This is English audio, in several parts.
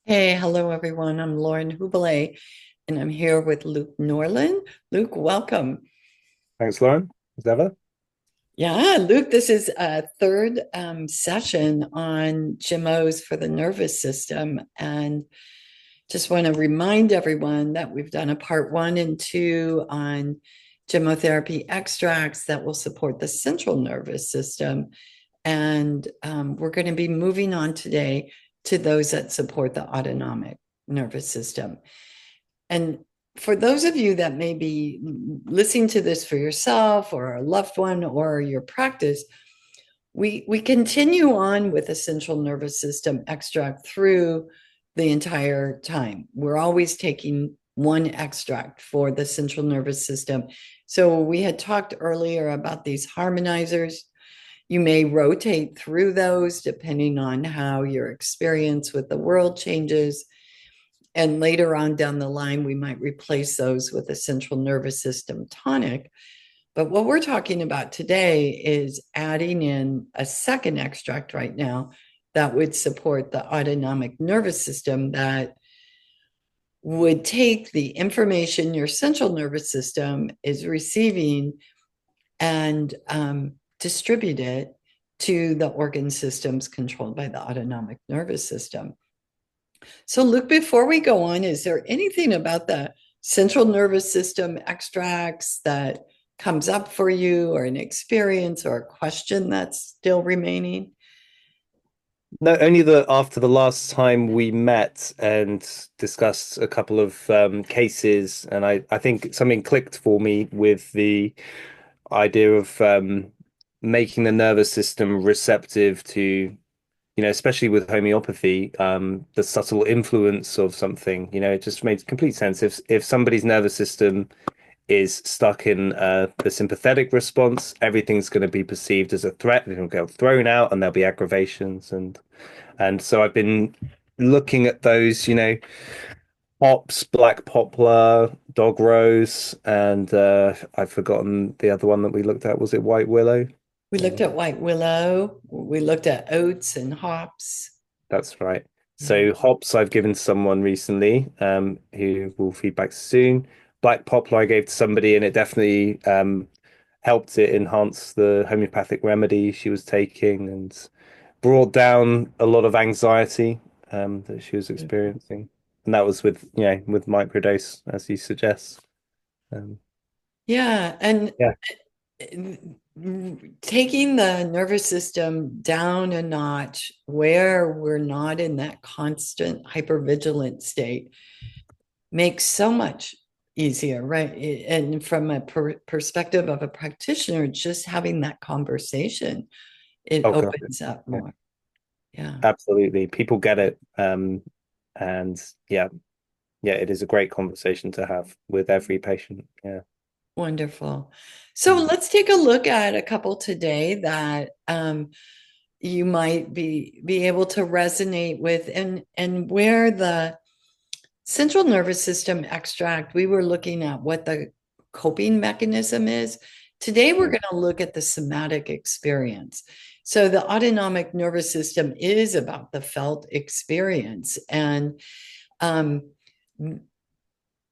Hey, hello everyone. I'm Lauren Hubele, and I'm here with Luke Norland. Luke, welcome. Thanks, Lauren, as ever. Yeah, Luke, this is a third session on Gemmos for the nervous system. And just want to remind everyone that we've done a part one and two on gemotherapy extracts that will support the central nervous system. And we're going to be moving on today to those that support the autonomic nervous system. And for those of you that may be listening to this for yourself or a loved one or your practice, we continue on with the central nervous system extract through the entire time. We're always taking one extract for the central nervous system. So we had talked earlier about these harmonizers. You may rotate through those depending on how your experience with the world changes. And later on down the line, we might replace those with a central nervous system tonic. But what we're talking about today is adding in a second extract right now that would support the autonomic nervous system, that would take the information your central nervous system is receiving and distribute it to the organ systems controlled by the autonomic nervous system. So, Luke, before we go on, is there anything about the central nervous system extracts that comes up for you, or an experience or a question that's still remaining? No, only that after the last time we met and discussed a couple of cases, and I think something clicked for me with the idea of making the nervous system receptive to, especially with homeopathy, the subtle influence of something. It just made complete sense. If somebody's nervous system is stuck in the sympathetic response, everything's going to be perceived as a threat. It'll get thrown out, and there'll be aggravations, and so I've been looking at those, hops, black poplar, dog rose, and I've forgotten the other one that we looked at. Was it white willow? We looked Um, at white willow, we looked at oats and hops. that's right. Yeah. So hops I've given to someone recently, who will feedback soon. Black poplar I gave to somebody, and it definitely helped it enhance the homeopathic remedy she was taking and brought down a lot of anxiety that she was experiencing. And that was with microdose, as you suggest. Um, Yeah. And yeah. taking the nervous system down a notch where we're not in that constant hypervigilant state makes so much easier, right? And from a perspective of a practitioner, just having that conversation, it Oh God. opens up Yeah, more. Yeah, absolutely. People get it. And yeah, it is a great conversation to have with every patient. Yeah. wonderful. So Mm. let's take a look at a couple today that you might be able to resonate with, and where the central nervous system extract, we were looking at what the coping mechanism is. Today, we're Mm. going to look at the somatic experience. So, the autonomic nervous system is about the felt experience. And um,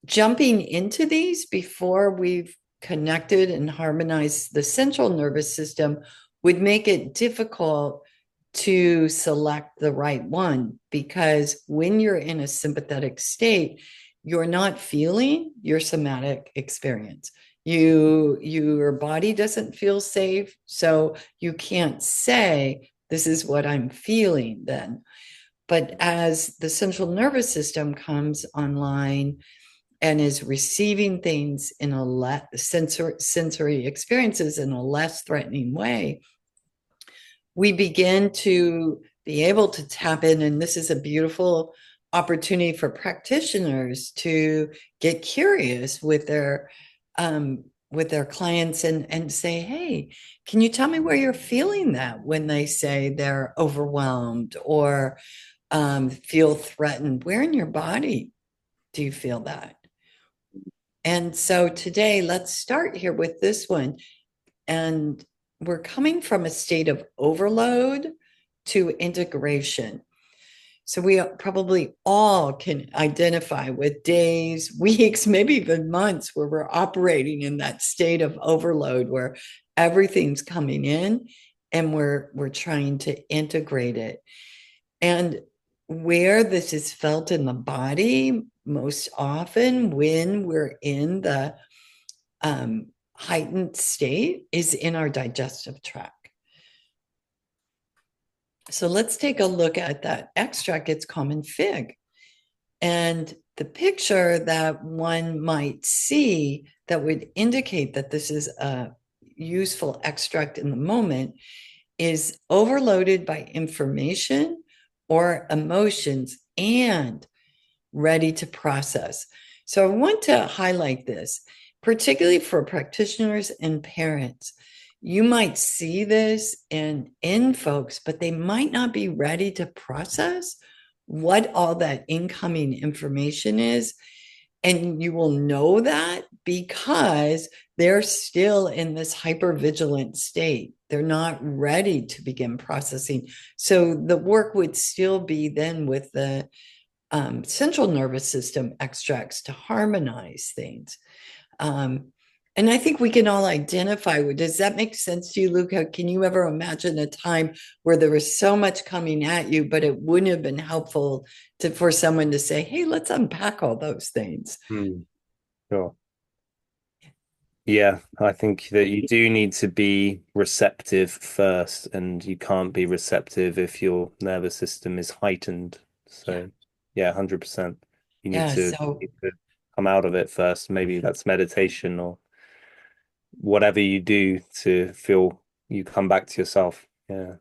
jumping into these before we've connected and harmonized the central nervous system would make it difficult to select the right one, because when you're in a sympathetic state, you're not feeling your somatic experience. Your body doesn't feel safe, so you can't say this is what I'm feeling then. But as the central nervous system comes online and is receiving things in a sensory experiences in a less threatening way, we begin to be able to tap in. And this is a beautiful opportunity for practitioners to get curious with their clients, and say, hey, can you tell me where you're feeling that when they say they're overwhelmed or feel threatened? Where in your body do you feel that? And so today, let's start here with this one. And we're coming from a state of overload to integration. So we probably all can identify with days, weeks, maybe even months where we're operating in that state of overload where everything's coming in and we're trying to integrate it. And where this is felt in the body most often when we're in the heightened state is in our digestive tract. So let's take a look at that extract. It's common fig. And the picture that one might see that would indicate that this is a useful extract in the moment is overloaded by information or emotions and ready to process. So I want to highlight this, particularly for practitioners and parents. You might see this in folks, but they might not be ready to process what all that incoming information is. And you will know that because they're still in this hypervigilant state. They're not ready to begin processing. So the work would still be then with the central nervous system extracts to harmonize things. And I think we can all identify. Does that make sense to you, Luca? Can you ever imagine a time where there was so much coming at you, but it wouldn't have been helpful for someone to say, hey, let's unpack all those things? Sure. Yeah, I think that you do need to be receptive first, and you can't be receptive if your nervous system is heightened. Yeah. So, yeah, 100%. You Yeah. So, need to come out of it first. Maybe that's meditation or whatever you do to feel you come back to yourself. Yeah.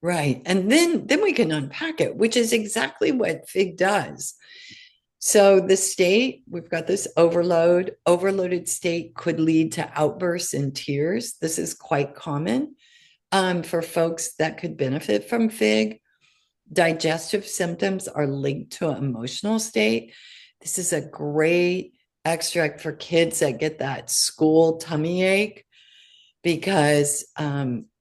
right. And then we can unpack it, which is exactly what FIG does. So the state, we've got this overloaded state could lead to outbursts and tears. This is quite common for folks that could benefit from FIG. Digestive symptoms are linked to an emotional state. This is a great extract for kids that get that school tummy ache because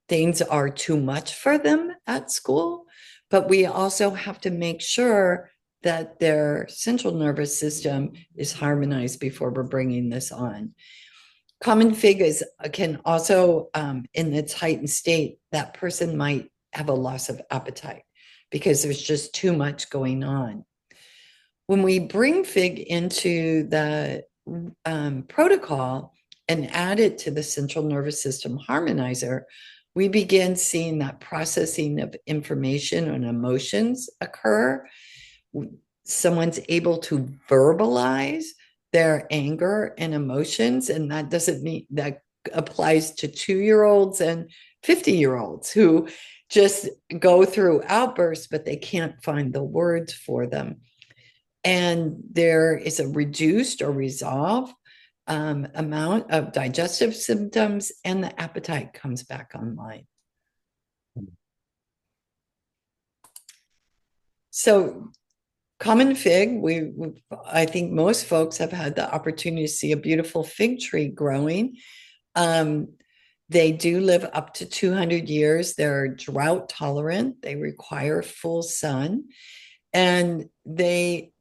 things are too much for them at school. But we also have to make sure that their central nervous system is harmonized before we're bringing this on. Common fig is can also, in its heightened state, that person might have a loss of appetite because there's just too much going on. When we bring fig into the protocol and add it to the central nervous system harmonizer, we begin seeing that processing of information and emotions occur. Someone's able to verbalize their anger and emotions, and that doesn't mean that applies to 2-year-olds and 50-year-olds who just go through outbursts, but they can't find the words for them. And there is a reduced or resolved amount of digestive symptoms, and the appetite comes back online. So common fig, I think most folks have had the opportunity to see a beautiful fig tree growing. They do live up to 200 years. They're drought tolerant. They require full sun. And they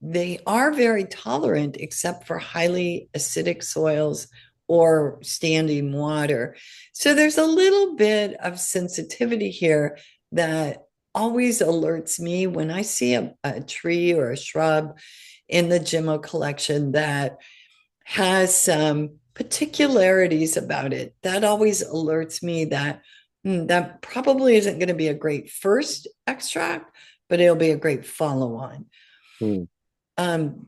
are very tolerant except for highly acidic soils or standing water. So there's a little bit of sensitivity here that always alerts me when I see a tree or a shrub in the Gemmo collection that has some particularities about it. That always alerts me that that probably isn't going to be a great first extract, but it'll be a great follow on. Mm.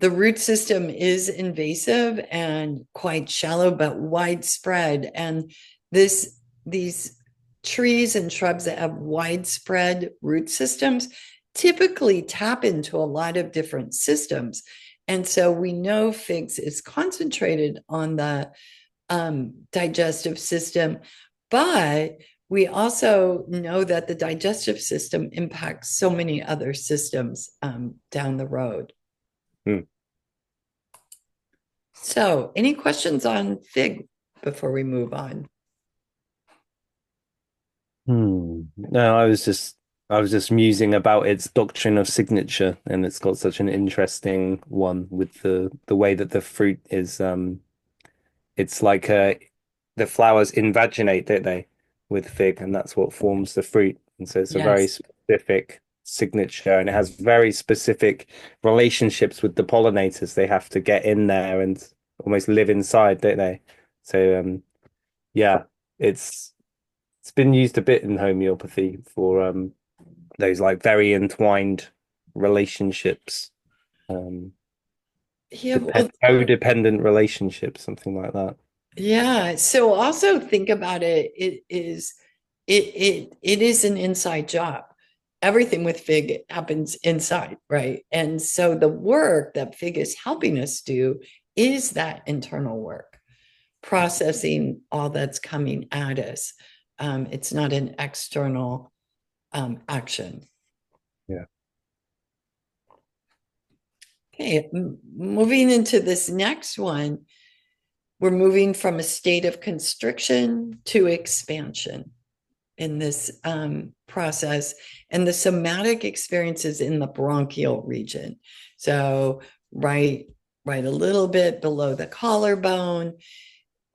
The root system is invasive and quite shallow, but widespread. And these trees and shrubs that have widespread root systems typically tap into a lot of different systems. And so we know figs is concentrated on the digestive system, but we also know that the digestive system impacts so many other systems down the road. Mm. So, any questions on fig before we move on? No, I was just I was just musing about its doctrine of signature, and it's got such an interesting one with the way that the fruit is it's like the flowers invaginate, don't they, with fig, and that's what forms the fruit. And so it's a very Yes. specific signature, and it has very specific relationships with the pollinators. They have to get in there and almost live inside, don't they? So yeah, it's it's been used a bit in homeopathy for those like very entwined relationships, um, Yeah, well, codependent relationships, something like that. yeah. So also think about it. It is an inside job. Everything with Fig happens inside, right? And so the work that Fig is helping us do is that internal work, processing all that's coming at us. It's not an external action. Yeah. Okay, moving into this next one, we're moving from a state of constriction to expansion in this process, and the somatic experiences in the bronchial region. So right, right a little bit below the collarbone.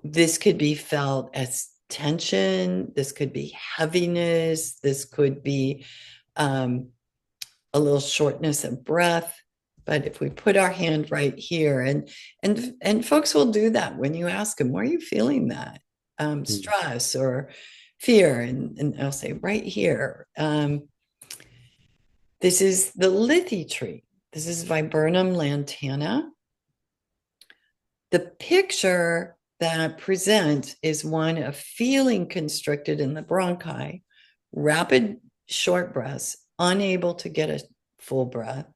This could be felt as tension. This could be heaviness. This could be um, a little shortness of breath. But if we put our hand right here, and folks will do that when you ask them, "Where are you feeling that Mm. stress or fear?" And I'll say, "Right here." This is the lithy tree. This is Viburnum lantana. The picture that presents is one of feeling constricted in the bronchi, rapid short breaths, unable to get a full breath,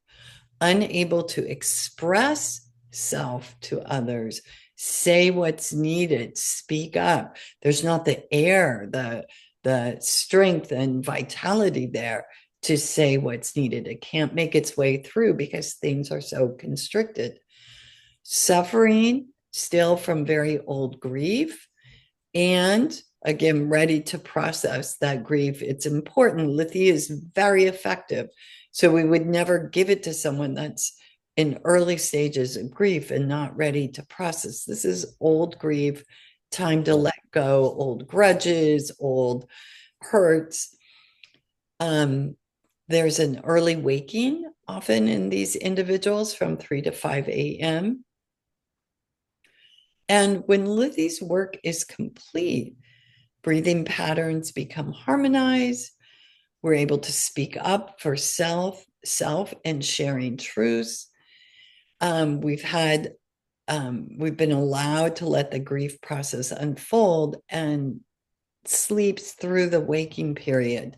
unable to express self to others, say what's needed, speak up. There's not the air, the strength and vitality there to say what's needed. It can't make its way through because things are so constricted. Suffering still from very old grief, and again, ready to process that grief. It's important. Lithy is very effective. So we would never give it to someone that's in early stages of grief and not ready to process. This is old grief, time to let go, old grudges, old hurts. Um, there's an early waking often in these individuals from 3 to 5 a.m. And when Lithy's work is complete, breathing patterns become harmonized. We're able to speak up for self and sharing truths. We've had we've been allowed to let the grief process unfold and sleeps through the waking period.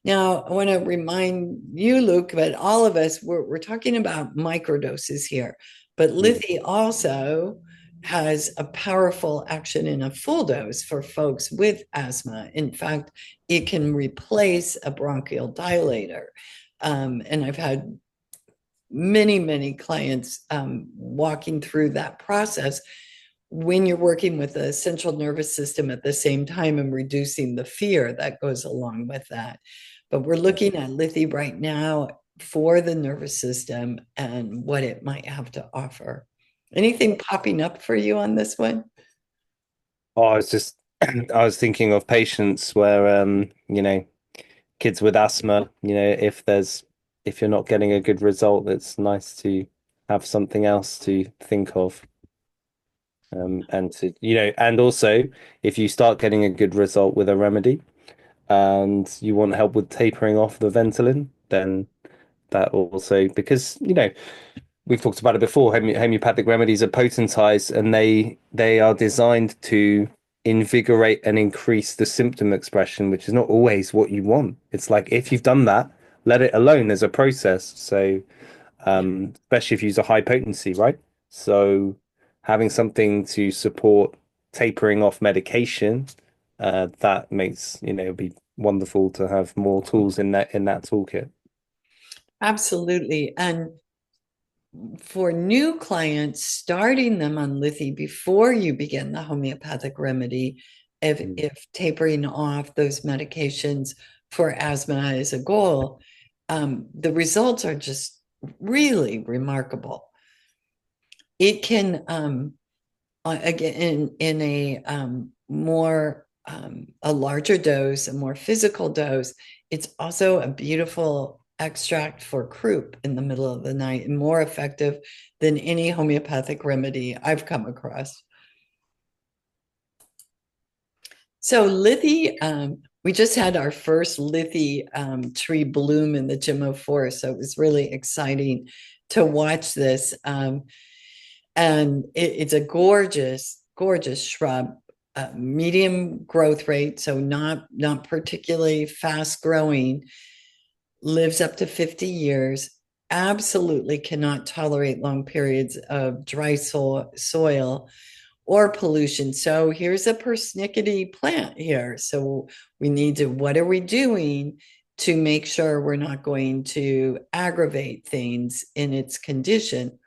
Now, I want to remind you, Luke, but all of us, we're talking about microdoses here, but Mm. Lithi also has a powerful action in a full dose for folks with asthma. In fact, it can replace a bronchial dilator. And I've had many clients walking through that process when you're working with the central nervous system at the same time and reducing the fear that goes along with that. But we're looking at lithium right now for the nervous system and what it might have to offer. Anything popping up for you on this one? Oh, I was just I was thinking of patients where kids with asthma, if you're not getting a good result, it's nice to have something else to think of. And to and also if you start getting a good result with a remedy and you want help with tapering off the Ventolin, then that also because we've talked about it before. Homeopathic remedies are potentized, and they are designed to invigorate and increase the symptom expression, which is not always what you want. It's like if you've done that, let it alone. There's a process. So, especially if you use a high potency, right? So, having something to support tapering off medication, that makes it'd be wonderful to have more tools in that toolkit. Absolutely. And for new clients, starting them on Lithi before you begin the homeopathic remedy, if tapering off those medications for asthma as a goal, the results are just really remarkable. It can, again, in a more a larger dose, a more physical dose, it's also a beautiful extract for croup in the middle of the night and more effective than any homeopathic remedy I've come across. So Lithi, we just had our first Lithi tree bloom in the Gemmo forest, so it was really exciting to watch this. And it's a gorgeous, gorgeous shrub, medium growth rate, so not particularly fast growing, lives up to 50 years, absolutely cannot tolerate long periods of dry soil or pollution. So here's a persnickety plant here. So we need to, what are we doing to make sure we're not going to aggravate things in its condition?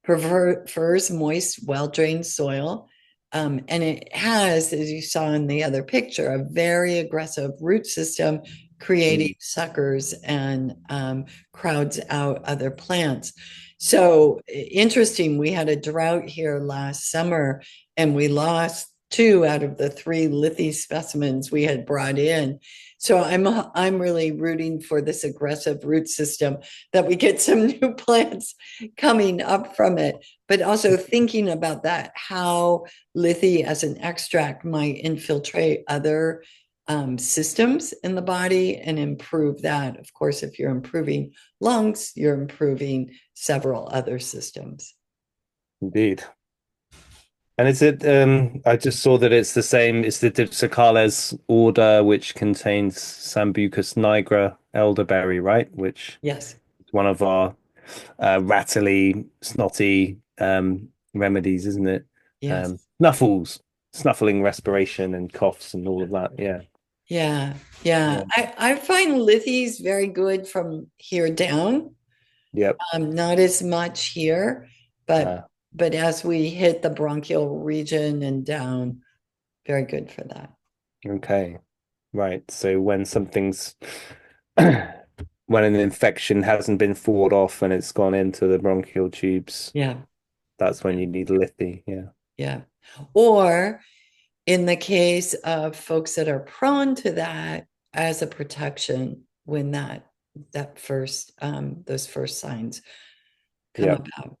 Prefers moist, well-drained soil. And it has, as you saw in the other picture, a very aggressive root system, creating Mm. suckers and crowds out other plants. So interesting, we had a drought here last summer and we lost two out of the three lithy specimens we had brought in. So I'm really rooting for this aggressive root system, that we get some new plants coming up from it, but also thinking about that, how lithy as an extract might infiltrate other systems in the body and improve that. Of course, if you're improving lungs, you're improving several other systems. Indeed. And is it, I just saw that it's the same, it's the Dipsacales order, which contains Sambucus nigra elderberry, right? Which Yes, is one of our rattly, snotty remedies, isn't it? yes, Snuffling respiration and coughs and all of that. Yeah. yeah, yeah. Yeah. I find lithy's very good from here down. Yep. Not as much here, but Uh, but as we hit the bronchial region and down, very good for that. okay. Right. So when something's when an infection hasn't been fought off and it's gone into the bronchial tubes, Yeah, that's when you need lithy. Yeah. yeah. Or in the case of folks that are prone to that, as a protection when that first those first signs come Yeah. about.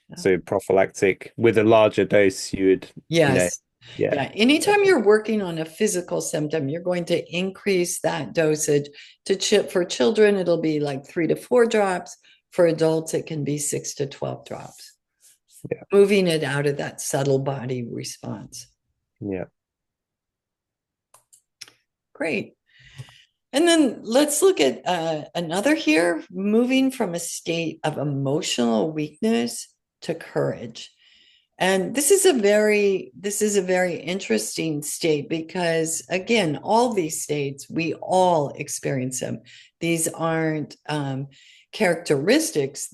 Yeah. So prophylactic with a larger dose, you would, Yes. yeah. Yeah. Anytime you're working on a physical symptom, you're going to increase that dosage to chip. For children, it'll be like 3 to 4 drops. For adults, it can be 6 to 12 drops, Yeah. moving it out of that subtle body response. Yeah. Great. And then let's look at another here, moving from a state of emotional weakness to courage. And this is a very interesting state because, again, all these states, we all experience them. These aren't characteristics.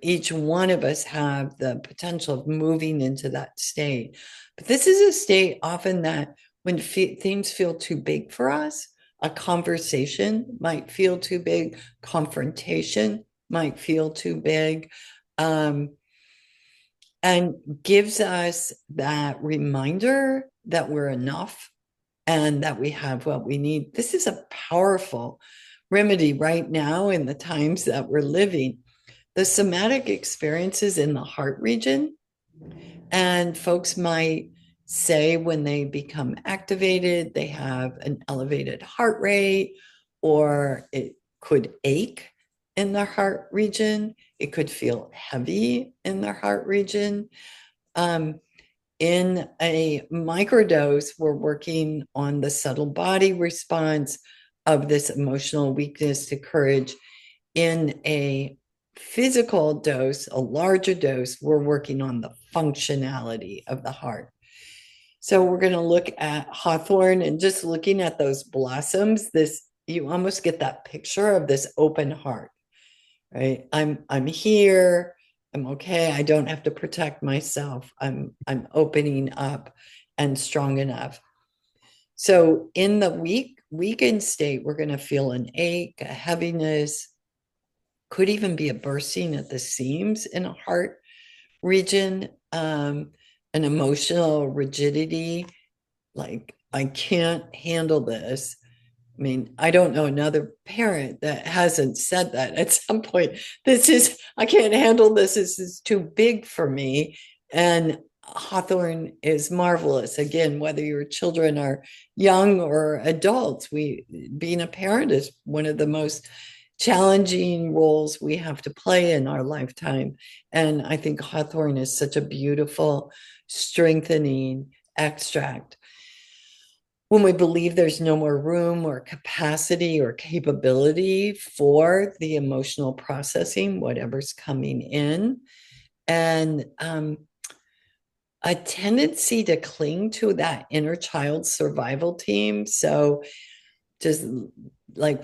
Each one of us have the potential of moving into that state. But this is a state often that when things feel too big for us, a conversation might feel too big, confrontation might feel too big. Um, and gives us that reminder that we're enough and that we have what we need. This is a powerful remedy right now in the times that we're living. The somatic experiences in the heart region, and folks might say when they become activated, they have an elevated heart rate, or it could ache in their heart region. It could feel heavy in their heart region. Um, in a microdose, we're working on the subtle body response of this emotional weakness to courage. In a physical dose, a larger dose, we're working on the functionality of the heart. So we're going to look at hawthorn, and just looking at those blossoms, this, you almost get that picture of this open heart, right? I'm here. I'm okay. I don't have to protect myself. I'm opening up and strong enough. So in the week, weakened state, we're going to feel an ache, a heaviness, could even be a bursting at the seams in a heart region, an emotional rigidity, like I can't handle this. I mean, I don't know another parent that hasn't said that at some point. I can't handle this. This is too big for me. And Hawthorne is marvelous. Again, whether your children are young or adults, being a parent is one of the most challenging roles we have to play in our lifetime. And I think Hawthorne is such a beautiful, strengthening extract when we believe there's no more room or capacity or capability for the emotional processing, whatever's coming in, and a tendency to cling to that inner child survival team. So, just like,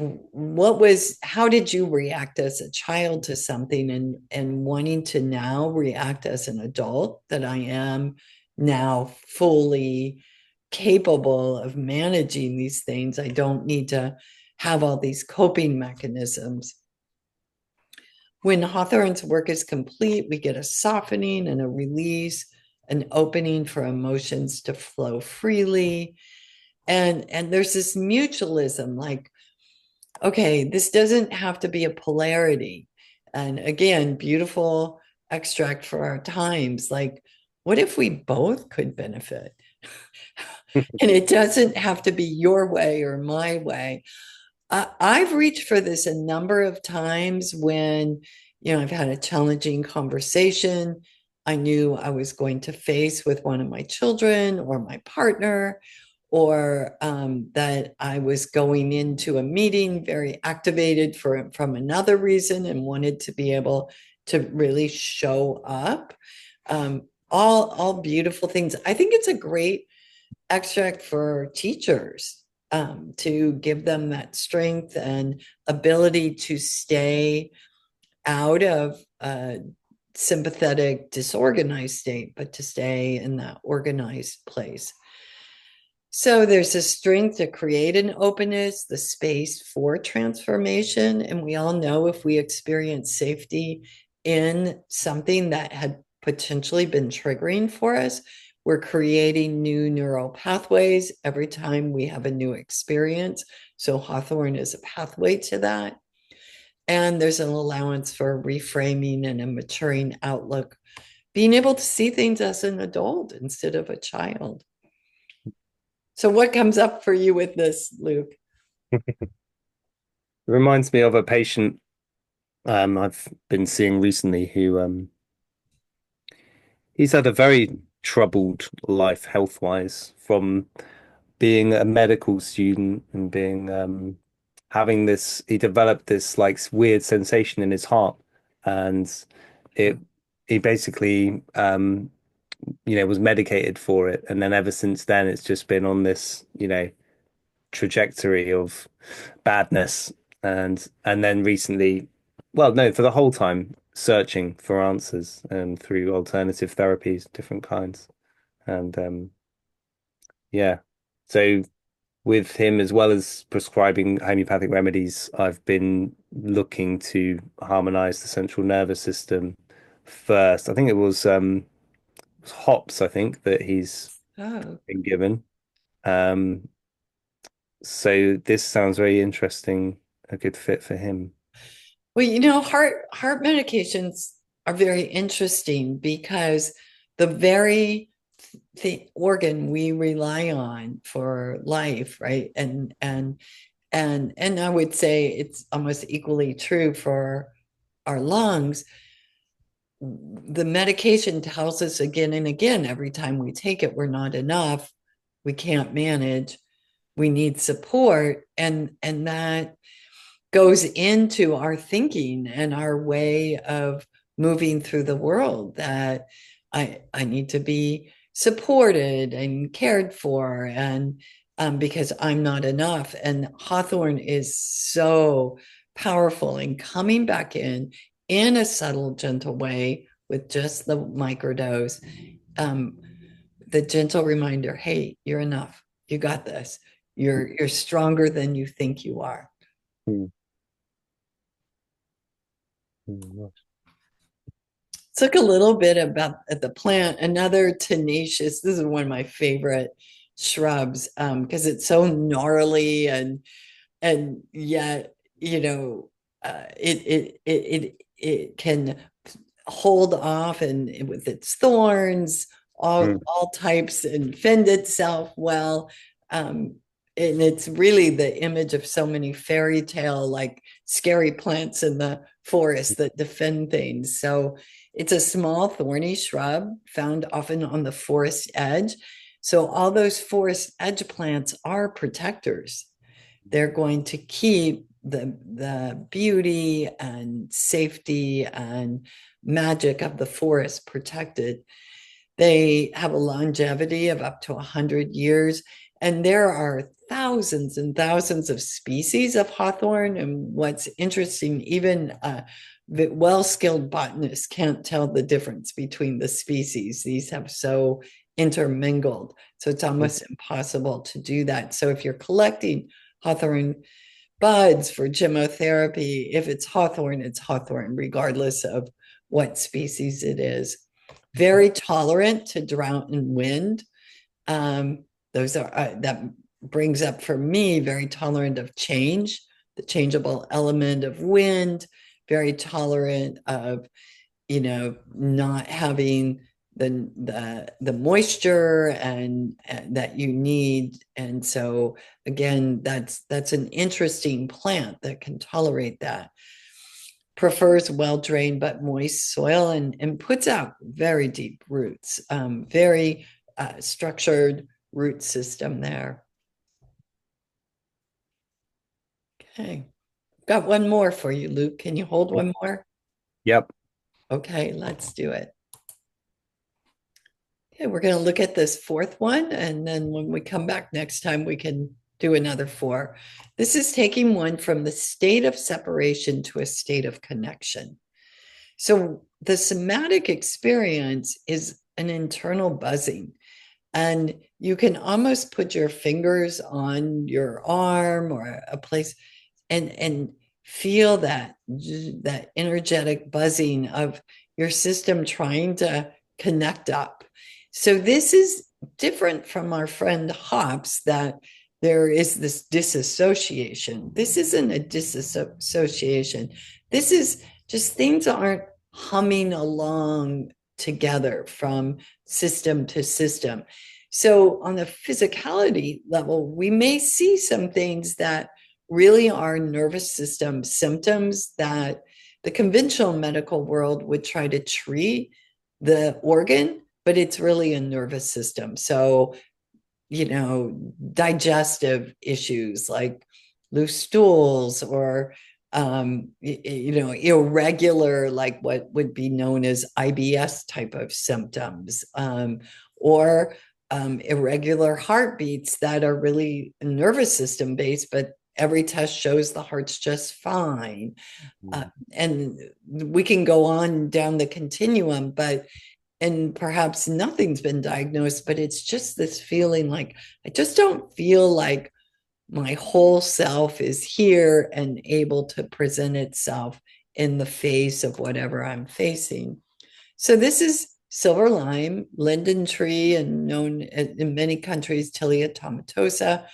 how did you react as a child to something, and wanting to now react as an adult that I am now fully capable of managing these things. I don't need to have all these coping mechanisms. When Hawthorne's work is complete, we get a softening and a release, an opening for emotions to flow freely. And there's this mutualism, like, okay, this doesn't have to be a polarity. And again, beautiful extract for our times. Like, what if we both could benefit? And it doesn't have to be your way or my way. I've reached for this a number of times when, I've had a challenging conversation I knew I was going to face with one of my children or my partner, or that I was going into a meeting very activated from another reason and wanted to be able to really show up. All beautiful things. I think it's a great extract for teachers, to give them that strength and ability to stay out of a sympathetic, disorganized state, but to stay in that organized place. So there's a strength to create an openness, the space for transformation. And we all know if we experience safety in something that had potentially been triggering for us, we're creating new neural pathways every time we have a new experience. So Hawthorne is a pathway to that. And there's an allowance for reframing and a maturing outlook, being able to see things as an adult instead of a child. So what comes up for you with this, Luke? It reminds me of a patient I've been seeing recently who he's had a very troubled life health wise from being a medical student and being having this he developed this like weird sensation in his heart and it he basically was medicated for it and then ever since then it's just been on this trajectory of badness and then recently, well, no, for the whole time searching for answers through alternative therapies, different kinds. And yeah, so with him as well as prescribing homeopathic remedies, I've been looking to harmonize the central nervous system first. I think it was hops, I think, that he's Oh, been given. Um, so this sounds very interesting, a good fit for him. well, heart medications are very interesting because the organ we rely on for life, right? And I would say it's almost equally true for our lungs. The medication tells us again and again, every time we take it, we're not enough, we can't manage, we need support, and that goes into our thinking and our way of moving through the world, that I need to be supported and cared for, and because I'm not enough. And Hawthorne is so powerful in coming back in a subtle, gentle way with just the microdose. Um, the gentle reminder, hey, you're enough. You got this. You're stronger than you think you are. Mm. Mm. Let's look a little bit about at the plant. Another tenacious, this is one of my favorite shrubs because it's so gnarly and yet, it can hold off and with its thorns, Mm. all types, and fend itself well. Um, and it's really the image of so many fairy tale, like scary plants in the forest that defend things. So it's a small thorny shrub found often on the forest edge. So all those forest edge plants are protectors. They're going to keep the beauty and safety and magic of the forest protected. They have a longevity of up to 100 years, and there are thousands and thousands of species of hawthorn. And what's interesting, even the well-skilled botanists can't tell the difference between the species. These have so intermingled, so it's almost impossible to do that. So if you're collecting hawthorn buds for chemotherapy, if it's hawthorn, regardless of what species it is. Very tolerant to drought and wind. Um, those are that brings up for me very tolerant of change, the changeable element of wind, very tolerant of not having the moisture and that you need. And so again, that's an interesting plant that can tolerate that. Prefers well drained but moist soil and puts out very deep roots, very structured root system there. Okay, got one more for you, Luke. Can you hold one more? Yep. Okay, let's do it. Okay, we're going to look at this fourth one, and then when we come back next time, we can do another four. This is taking one from the state of separation to a state of connection. So the somatic experience is an internal buzzing, and you can almost put your fingers on your arm or a place and feel that energetic buzzing of your system trying to connect up. So this is different from our friend hops, that there is this disassociation. This isn't a disassociation. This is just things aren't humming along together from system to system. So on the physicality level, we may see some things that really are nervous system symptoms that the conventional medical world would try to treat the organ, but it's really a nervous system. So, digestive issues like loose stools or irregular, like what would be known as IBS type of symptoms, or irregular heartbeats that are really nervous system based, but every test shows the heart's just fine. And we can go on down the continuum, and perhaps nothing's been diagnosed, but it's just this feeling like I just don't feel like my whole self is here and able to present itself in the face of whatever I'm facing. So this is silver lime, linden tree, and known in many countries, Tilia tomatosa.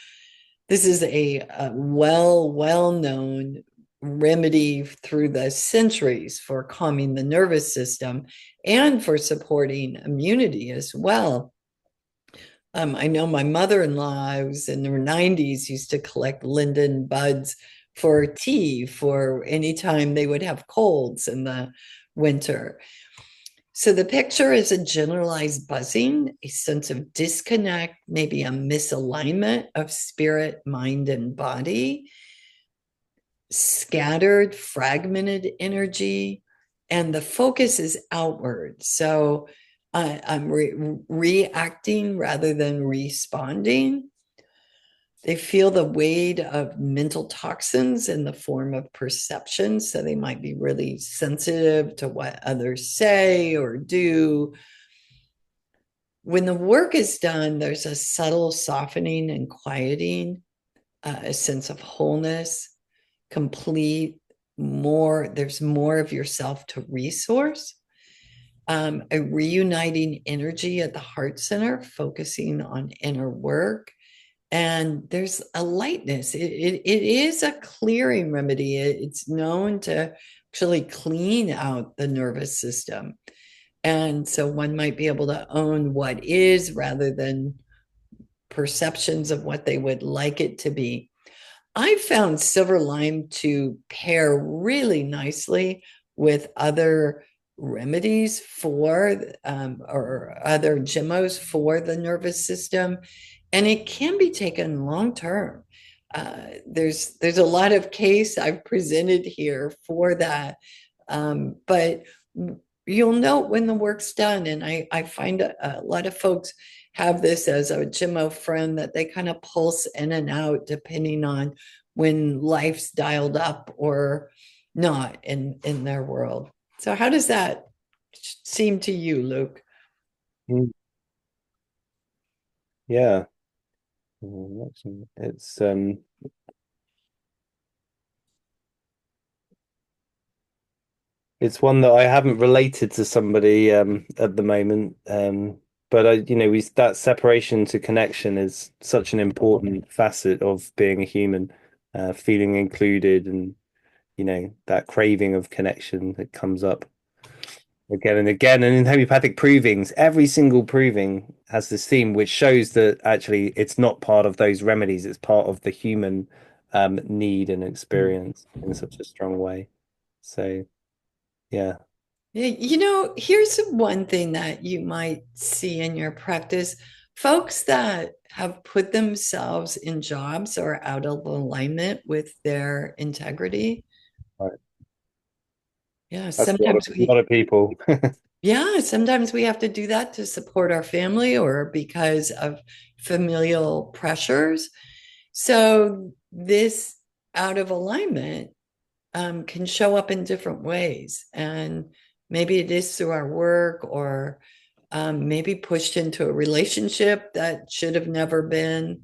This is a well known remedy through the centuries for calming the nervous system and for supporting immunity as well. I know my mother-in-law, I was in her 90s, used to collect linden buds for tea for any time they would have colds in the winter. So the picture is a generalized buzzing, a sense of disconnect, maybe a misalignment of spirit, mind, and body, scattered, fragmented energy, and the focus is outward. So I'm reacting rather than responding. They feel the weight of mental toxins in the form of perception. So they might be really sensitive to what others say or do. When the work is done, there's a subtle softening and quieting a sense of wholeness, complete, there's more of yourself to resource, a reuniting energy at the heart center, focusing on inner work. And there's a lightness. It is a clearing remedy. It's known to actually clean out the nervous system. And so one might be able to own what is rather than perceptions of what they would like it to be. I found silver lime to pair really nicely with other remedies for or other gemmos for the nervous system, and it can be taken long term. There's a lot of case I've presented here for that, but you'll note when the work's done, and I find a lot of folks have this as a Gemmo friend that they kind of pulse in and out depending on when life's dialed up or not in their world. So how does that seem to you, Luke? Mm. Yeah. It's it's one that I haven't related to somebody at the moment. But that separation to connection is such an important facet of being a human, feeling included and that craving of connection that comes up again and again. And in homeopathic provings, every single proving has this theme, which shows that actually it's not part of those remedies, it's part of the human need and experience in such a strong way. So yeah. Yeah, here's one thing that you might see in your practice. Folks that have put themselves in jobs or out of alignment with their integrity. Right. Yeah, That's a lot of people. sometimes we have to do that to support our family or because of familial pressures. So this out of alignment can show up in different ways. And maybe it is through our work or maybe pushed into a relationship that should have never been.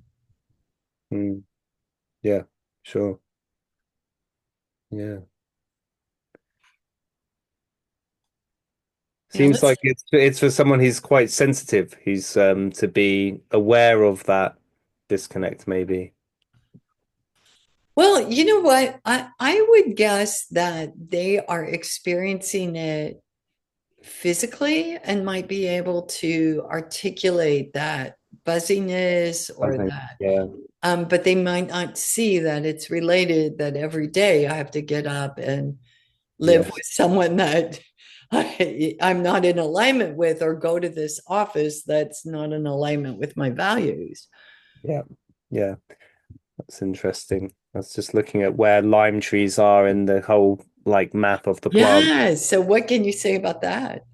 Mm, yeah, sure. Yeah. Yeah, Seems let's. like it's for someone who's quite sensitive, who's to be aware of that disconnect, maybe. Well, you know what? I would guess that they are experiencing it physically and might be able to articulate that buzziness or Something. that, Yeah. but they might not see that it's related that every day I have to get up and live with Yes. someone that I'm not in alignment with or go to this office that's not in alignment with my values. Yeah. Yeah. That's interesting. That's just looking at where lime trees are in the whole like map of the plant. Yeah. So what can you say about that?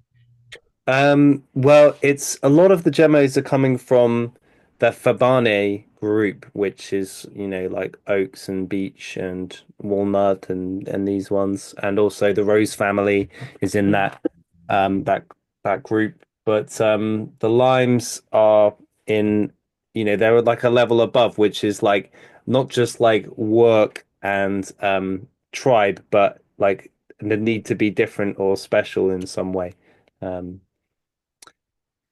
Well, it's a lot of the Gemmos are coming from the Fabane group, which is, like oaks and beech and walnut and these ones. And also the rose family is in um that that group. But the limes are in, they're like a level above, which is like not just like work and tribe, but like the need to be different or special in some way. Um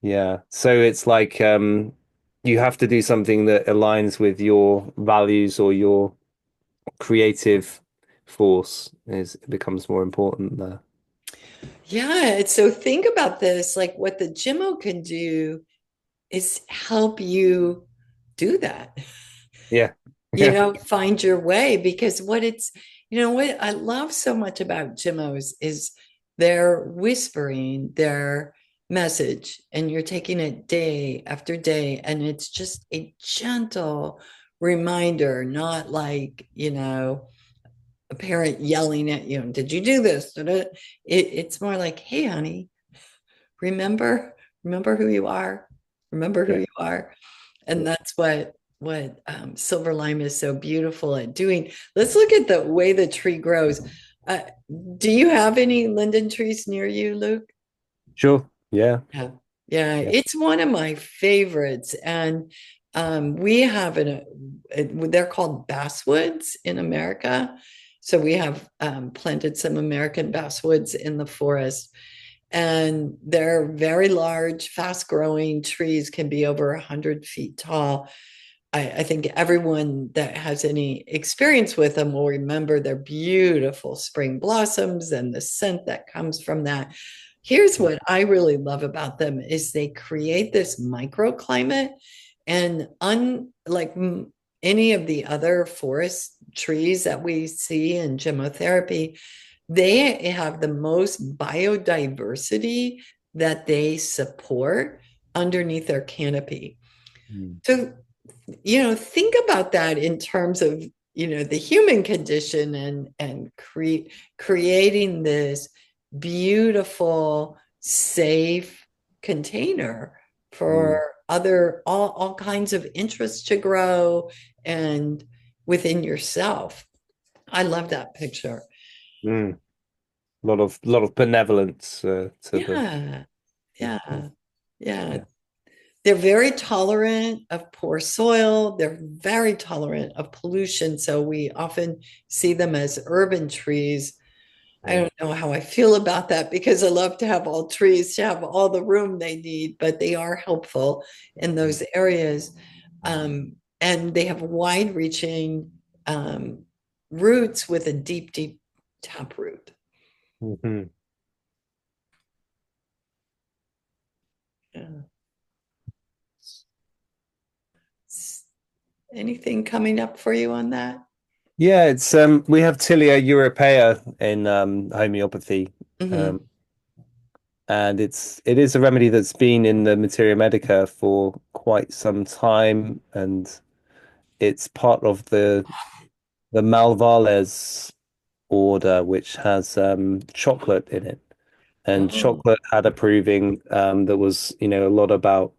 yeah. So it's like you have to do something that aligns with your values or your creative force is becomes more important there. Yeah. So think about this like what the Gemmo can do is help you do that. Yeah. Yeah. Find your way because what I love so much about Gemmos is they're whispering their message and you're taking it day after day. And it's just a gentle reminder, not like, a parent yelling at you, did you do this? It's more like, hey, honey, remember, remember who you are, remember who Yeah. you are. Yeah. And that's what silver lime is so beautiful at doing. Let's look at the way the tree grows. Uh, do you have any linden trees near you, Luke? Sure. Yeah. Yeah. Yeah, Yeah. it's one of my favorites. And We have they're called basswoods in America. So we have planted some American basswoods in the forest, and they're very large, fast growing trees, can be over 100 feet tall. I think everyone that has any experience with them will remember their beautiful spring blossoms and the scent that comes from that. Here's what I really love about them is they create this microclimate, and unlike any of the other forest trees that we see in gemotherapy, they have the most biodiversity that they support underneath their canopy. Mm. So, think about that in terms of, the human condition, and creating this beautiful, safe container Mm. for all kinds of interests to grow and within yourself. I love that picture. Mm. A lot of benevolence to the. Yeah. Yeah. Yeah. Yeah. They're very tolerant of poor soil. They're very tolerant of pollution. So we often see them as urban trees. I Yeah. don't know how I feel about that because I love to have all trees to have all the room they need, but they are helpful in Mm. those areas. And they have wide reaching roots with a deep, deep taproot. Mhm. Yeah. Anything coming up for you on that? Yeah, it's we have Tilia europaea in homeopathy. Mm-hmm. Um and it is a remedy that's been in the Materia Medica for quite some time, and it's part of the Malvarez order, which has chocolate in it. And Oh. chocolate had a proving that was, a lot about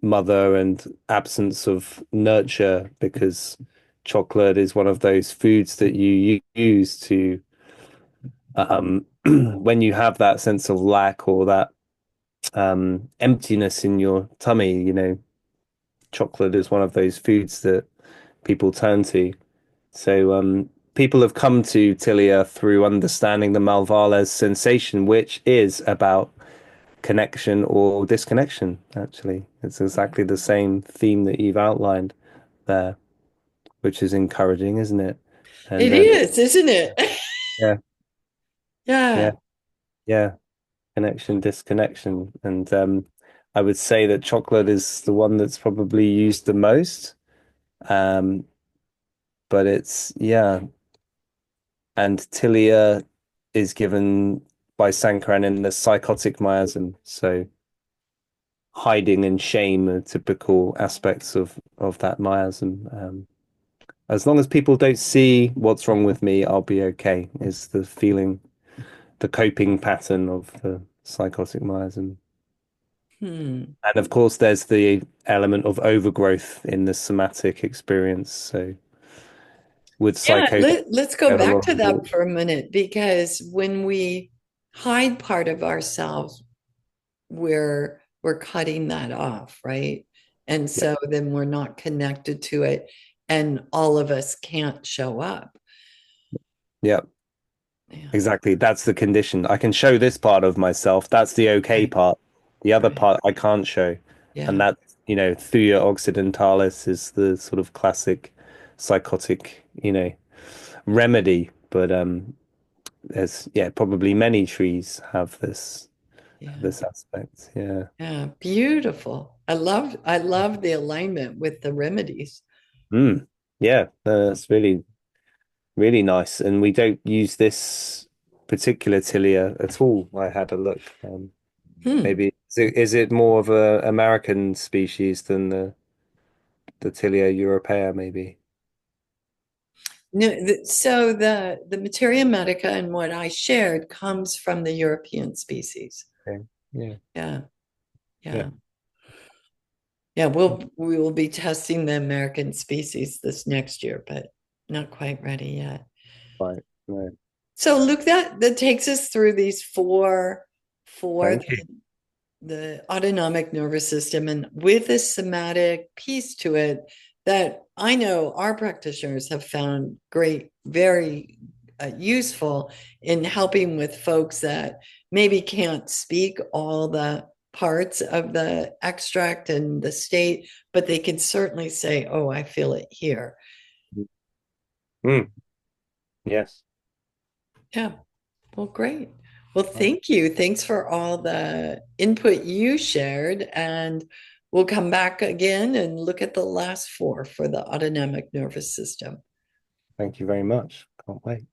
mother and absence of nurture, because chocolate is one of those foods that you use to when you have that sense of lack or that emptiness in your tummy, chocolate is one of those foods that people turn to. So people have come to Tilia through understanding the Malvarez sensation, which is about connection or disconnection, actually. It's exactly the same theme that you've outlined there, which is encouraging, isn't it? And It is, isn't it? yeah, yeah, Yeah. yeah, connection, disconnection. And I would say that chocolate is the one that's probably used the most. Um, but yeah, and Tilia is given by Sankaran in the psychotic miasm. So hiding and shame are typical aspects of that miasm. As long as people don't see what's wrong with me, I'll be okay, is the feeling, the coping pattern of the psychotic miasm. Hmm. And of course, there's the element of overgrowth in the somatic experience. So with Yeah, psychosis, let's go you have a back lot to of that for a minute because when we hide part of ourselves, we're cutting that off, right? And yeah, so then we're not connected to it, and all of us can't show up. yeah, Yeah. exactly. That's the condition. I can show this part of myself. That's the okay Right. part. The other Right. part I can't show. And Yeah. that, thuya occidentalis is the sort of classic psychotic, remedy. But there's, yeah, probably many trees have Yeah. this aspect. Yeah. Yeah. Beautiful. I love the alignment with the remedies. Mm. Yeah, that's really, really nice. And we don't use this particular tilia at all. I had a look. Hmm. Maybe is it more of a American species than the Tilia europaea, maybe? No, so the materia medica and what I shared comes from the European species. Okay. Yeah. Yeah. Yeah. Yeah. Yeah, we will be testing the American species this next year, but not quite ready yet. Right. Right. So Luke, that takes us through these four Thank you. the autonomic nervous system, and with a somatic piece to it that I know our practitioners have found great, very useful in helping with folks that maybe can't speak all the parts of the extract and the state, but they can certainly say, oh, I feel it here. Mm, yes. Yeah. Well, great. Well, thank you. Thanks for all the input you shared. And we'll come back again and look at the last four for the autonomic nervous system. Thank you very much. Can't wait.